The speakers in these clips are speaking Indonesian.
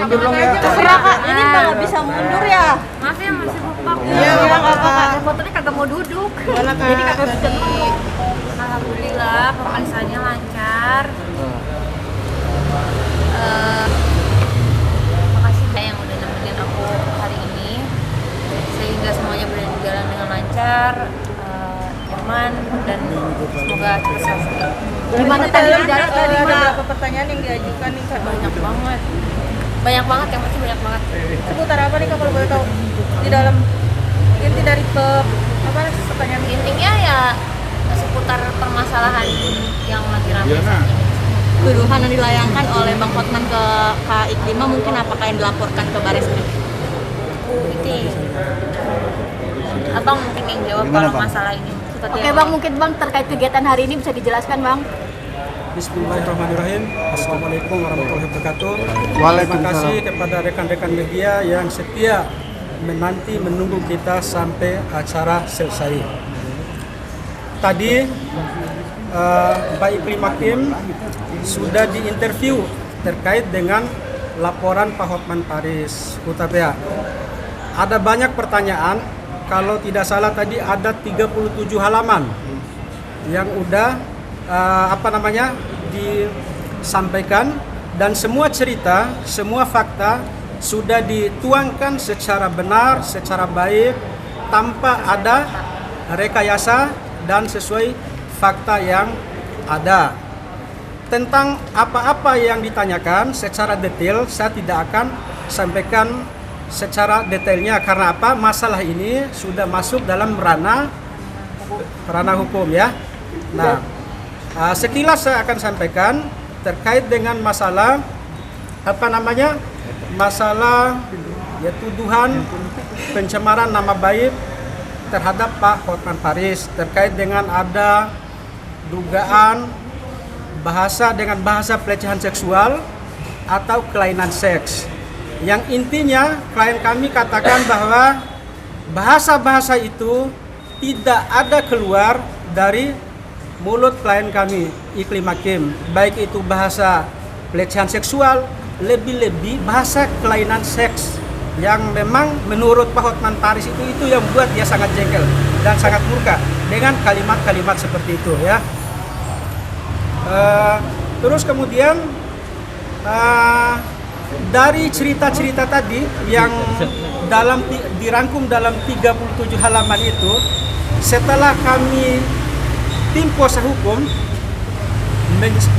Mundur dong ya. Terserah Kak, ini nggak bisa mundur ya. Maaf ya masih lupa. Iya, nggak apa-apa. Fotonya kagak mau duduk. Jadi kagak bisa duduk. Alhamdulillah pemeriksanya lancar. Makasih ya yang udah nemenin aku hari ini, sehingga semuanya berjalan dengan lancar, nyaman, dan semoga cepat selesai. Gimana tadi ada beberapa pertanyaan yang diajukan nih Kak? Banyak banget yang pasti banyak banget. Seputar apa nih Kak kalau boleh tahu? Di dalam inti dari pertanyaan ini? Intinya ya seputar permasalahan yang lagi ramai saat ini. Tuduhan yang dilayangkan oleh Bang Hotman ke Kak Iklima mungkin apakah yang dilaporkan ke Bareskrim? Itu Abang mungkin yang jawab Gimana, kalau Bang? masalah ini. Oke Bang, mungkin Bang terkait kegiatan hari ini bisa dijelaskan Bang? Bismillahirrahmanirrahim. Assalamualaikum warahmatullahi wabarakatuh. Terima Waalaikumsalam. kasih kepada rekan-rekan media yang setia menunggu kita sampai acara selesai. Tadi Pak Iklima Kim sudah diinterview terkait dengan laporan Pak Hotman Paris Hutapea. Ada banyak pertanyaan, kalau tidak salah tadi ada 37 halaman yang udah disampaikan, dan semua cerita, semua fakta sudah dituangkan secara benar, secara baik, tanpa ada rekayasa dan sesuai fakta yang ada. Tentang apa-apa yang ditanyakan secara detail saya tidak akan sampaikan secara detailnya, karena apa? Masalah ini sudah masuk dalam ranah hukum ya. Nah, sekilas saya akan sampaikan terkait dengan masalah masalah ya tuduhan pencemaran nama baik terhadap Pak Hotman Paris terkait dengan ada dugaan bahasa pelecehan seksual atau kelainan seks. Yang intinya klien kami katakan bahwa bahasa-bahasa itu tidak ada keluar dari mulut klien kami, Iklima Kim, baik itu bahasa pelecehan seksual, lebih-lebih bahasa kelainan seks, yang memang menurut Pak Hotman Paris itu yang membuat dia sangat jengkel dan sangat murka dengan kalimat-kalimat seperti itu ya. Terus kemudian dari cerita-cerita tadi yang dirangkum dalam 37 halaman itu, setelah kami tim kuasa hukum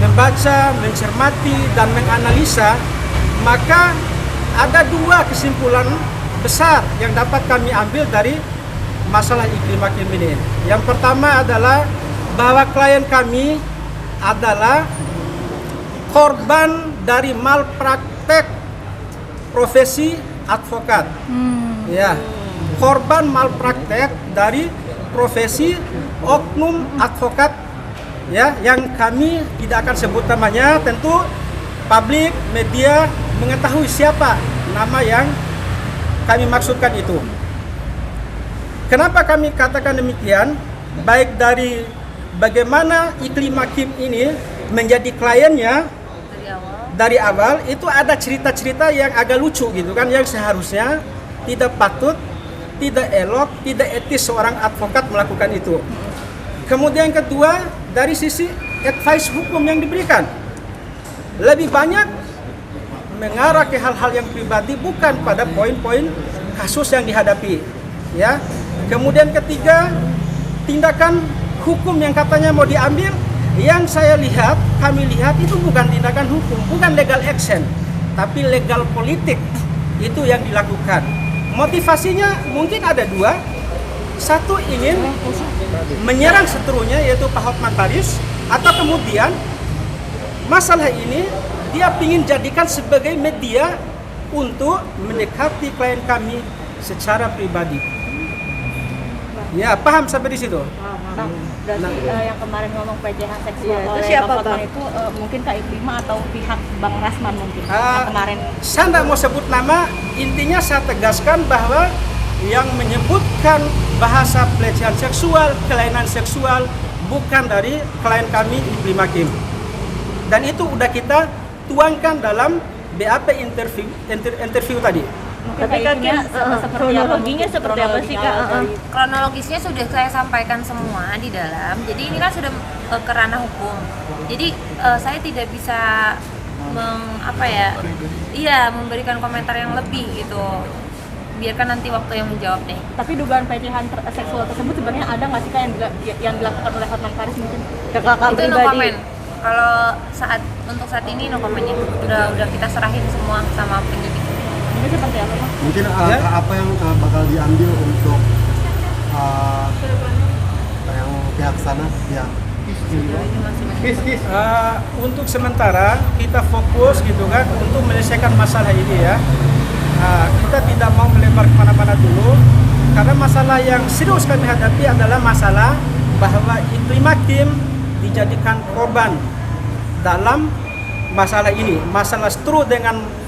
membaca, mencermati, dan menganalisa, maka ada dua kesimpulan besar yang dapat kami ambil dari masalah Iklima Kim ini. Yang pertama adalah bahwa klien kami adalah korban dari malpraktek profesi advokat. Ya, korban malpraktek dari profesi oknum advokat ya, yang kami tidak akan sebut namanya. Tentu publik media mengetahui siapa nama yang kami maksudkan itu. Kenapa kami katakan demikian? Baik dari bagaimana Iklima Kim ini menjadi kliennya dari awal itu ada cerita-cerita yang agak lucu gitu kan, yang seharusnya tidak patut, tidak elok, tidak etis seorang advokat melakukan itu. Kemudian kedua, dari sisi advice hukum yang diberikan, lebih banyak mengarah ke hal-hal yang pribadi, bukan pada poin-poin kasus yang dihadapi ya. Kemudian ketiga, tindakan hukum yang katanya mau diambil, yang kami lihat itu bukan tindakan hukum, bukan legal action, tapi legal politik itu yang dilakukan. Motivasinya mungkin ada dua. Satu, ingin menyerang seterunya yaitu Pak Hotman Paris, atau kemudian masalah ini dia ingin jadikan sebagai media untuk mendekati klien kami secara pribadi. Ya, paham sampai di situ. Bang, berarti yang kemarin ngomong pelecehan seksual Iya, itu oleh siapa, Bang Hotman Bang? itu mungkin Kak Iklima atau pihak Bang Rasman mungkin Ah, yang kemarin. Saya tidak mau sebut nama, intinya saya tegaskan bahwa yang menyebutkan bahasa pelecehan seksual, kelainan seksual bukan dari klien kami Iklima Kim. Dan itu udah kita tuangkan dalam BAP interview tadi. Mungkin Tapi Kak Kak Kim, Iklima kronologinya seperti apa sih Kak? Kronologisnya sudah saya sampaikan semua di dalam. Jadi ini kan sudah ke ranah hukum. Jadi saya tidak bisa memberikan komentar yang lebih gitu. Biarkan nanti waktu yang menjawab deh. Tapi dugaan pelecehan seksual tersebut sebenarnya ada nggak sih Kak yang dilakukan oleh Hotman Paris mungkin? Ke kakak Itu no pribadi. comment. Kalau untuk saat ini no commentnya. Udah kita serahin semua sama penyidik. Ini seperti apa Bang? Mungkin apa yang bakal diambil untuk yang pihak sana, pihak Untuk sementara kita fokus gitu kan untuk menyelesaikan masalah ini ya. Kita tidak mau melebar kemana-mana dulu karena masalah yang serius kami hadapi adalah masalah bahwa Iklima Kim dijadikan korban dalam masalah ini, masalah stru dengan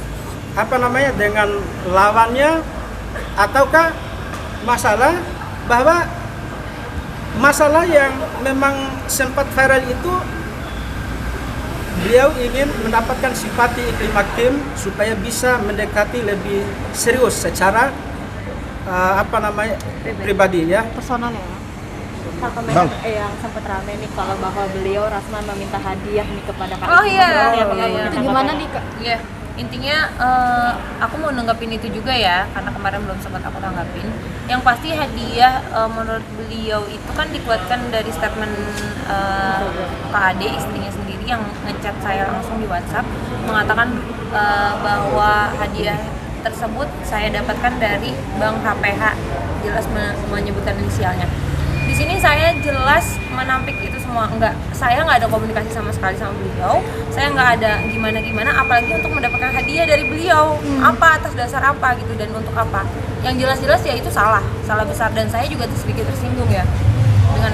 dengan lawannya, ataukah masalah bahwa masalah yang memang sempat viral itu beliau ingin mendapatkan simpati Iklima Kim supaya bisa mendekati lebih serius secara pribadi ya. Personal ya Bang? Komen yang sempat rame nih kalau bahwa beliau Rasman meminta hadiah nih kepada Kak Oh Iklima. iya. Itu gimana nih Kak? Iya, intinya aku mau nanggapin itu juga ya, karena kemarin belum sempat aku tanggapin. Yang pasti hadiah menurut beliau itu kan dikuatkan dari statement Kak Ade, istrinya sendiri, yang ngechat saya langsung di WhatsApp mengatakan bahwa hadiah tersebut saya dapatkan dari Bank HPH, jelas menyebutkan inisialnya. Di sini saya jelas menampik itu semua. Saya nggak ada komunikasi sama sekali sama beliau. Saya nggak ada gimana-gimana, apalagi untuk mendapatkan hadiah dari beliau. Apa, atas dasar apa gitu, dan untuk apa? Yang jelas-jelas ya itu salah besar, dan saya juga sedikit tersinggung ya dengan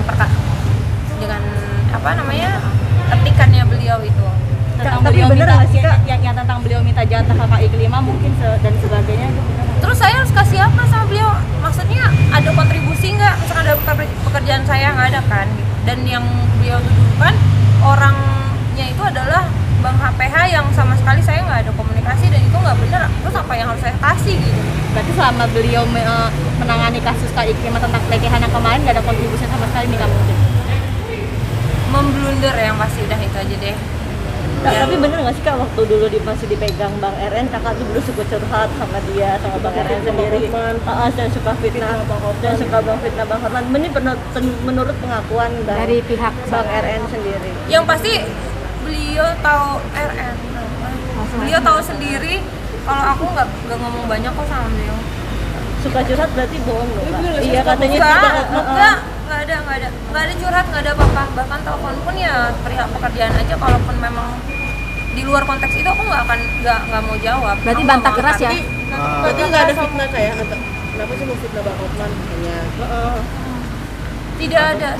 ketikannya beliau itu. Tentang Tapi beliau bener minta nggak sih, Kak? yang tentang beliau minta jatah Kak Iklima mungkin dan sebagainya itu gimana? Terus saya harus kasih apa sama beliau? Maksudnya ada kontribusi nggak? Misalkan ada pekerjaan saya nggak ada kan? Dan yang beliau tuduhkan orangnya itu adalah Bank HPH yang sama sekali saya nggak ada komunikasi, dan itu nggak benar. Terus apa yang harus saya kasih gitu? Berarti selama beliau menangani kasus Kak Iklima tentang pelecehan yang kemarin nggak ada kontribusi sama sekali nih Kak mungkin? Memblunder yang pasti, udah itu aja deh. Ya. Tapi bener nggak sih Kak, waktu dulu masih dipegang Bang RN, kakak tuh dulu suka curhat sama dia, sama Bang RN sendiri, dan suka fitnah Bang Hotman. Ini menurut pengakuan Dari pihak Bang RN sendiri. Yang pasti beliau tahu RN. Beliau tahu sendiri kalau aku nggak ngomong banyak kok sama beliau. Suka curhat berarti bohong loh Kak. Iya katanya Nggak ada curhat, nggak ada apa-apa. Bahkan telepon pun ya perihal pekerjaan aja. Kalaupun memang di luar konteks itu aku nggak mau jawab. Berarti Aku bantah nggak mau keras ya? angkat. berarti nggak ada fitnah kayak kenapa sih mau fitnah Bang Hotman hanya Tidak ada.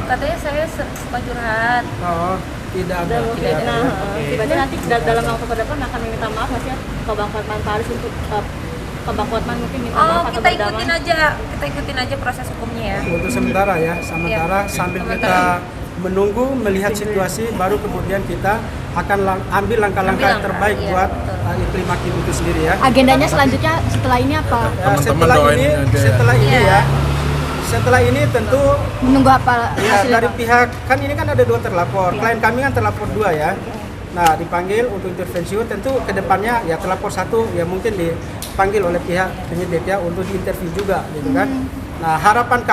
Katanya saya suka curhat. Oh, tidak ada. Berarti nanti dalam waktu ke depan akan meminta maaf nggak sih ke Bang Hotman Paris untuk ke Bang Hotman mungkin minta maaf atau Kita berdamai? ikutin aja proses hukumnya ya. Untuk sementara ya, sambil kita menunggu melihat situasi, baru kemudian kita akan ambil langkah-langkah yang terbaik iya, buat betul. Iklima Kim itu sendiri ya. Agendanya selanjutnya setelah ini apa? Ya, setelah ini tentu Menunggu apa ya, hasilnya? dari pihak, kan ini kan ada 2 terlapor, klien kami kan terlapor 2 ya. Nah, dipanggil untuk intervensi, tentu kedepannya ya terlapor 1 ya mungkin dipanggil oleh pihak penyidik ya untuk diinterview juga gitu kan. Nah, harapan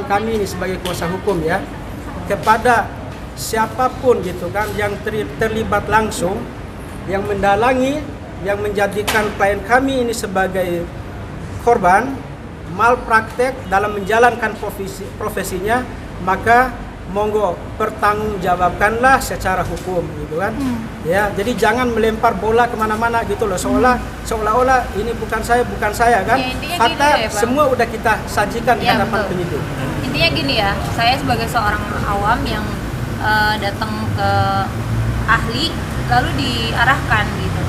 kami ini sebagai kuasa hukum ya, kepada siapapun gitu kan yang terlibat langsung, yang mendalangi, yang menjadikan klien kami ini sebagai korban malpraktek dalam menjalankan profesinya, maka monggo pertanggungjawabkanlah secara hukum gitu kan. Ya, jadi jangan melempar bola kemana-mana gitu loh, seolah-olah ini bukan saya kan. Ya, intinya Fakta gini deh, Bang. semua udah kita sajikan di Ya, hadapan betul. penyidik. Intinya gini ya, saya sebagai seorang awam yang datang ke ahli lalu diarahkan gitu.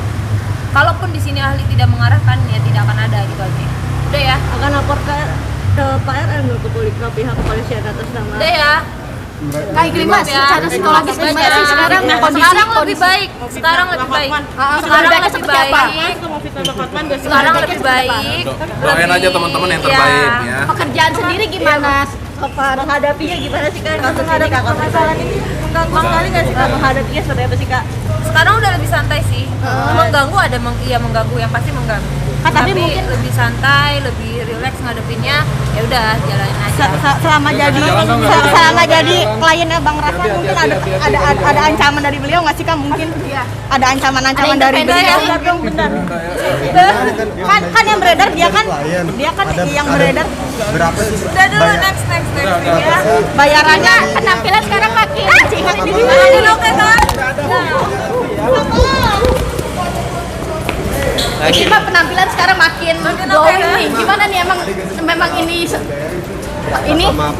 Kalaupun di sini ahli tidak mengarahkan, ya tidak akan ada gitu aja. Udah ya, Akan lapor ke Pak RN dulu, ke pihak kepolisian atas nama. udah ya. Kak Iklimas, secara psikologis gimana sih sekarang Sekarang lebih baik. Sekarang lebih baik. Sekarang lebih baik. Sekarang lebih baik. Doain aja teman-teman yang Iya. terbaik ya. Pekerjaan sendiri gimana? Menghadapinya gimana sih Kak? Kasus ini Kak, masalah ini mengganggu sekali nggak sih Kak? Menghadapinya seperti apa sih Kak? Sekarang udah lebih santai sih. Mengganggu ada iya mengganggu, yang pasti mengganggu. Tapi Tapi mungkin- lebih santai, lebih rileks ngadepinnya. Ya udah, jalanin aja. Selama jadi kliennya Bang Rasman mungkin ada ancaman dari beliau nggak sih Kak? Mungkin ada ancaman-ancaman Ada dari intervensi beliau. ya? Benar. Kan yang beredar dia kan yang beredar berapa sih Udah dulu, next ya. bayarannya Penampilan sekarang makin Makin oke kan? Iklimas penampilan sekarang makin glowing oke. nih. Gimana nih memang ini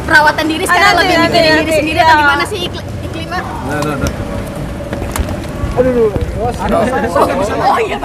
perawatan diri sekarang lebih mikirin diri sendiri atau gimana sih Iklimas? Nah. Oh iya.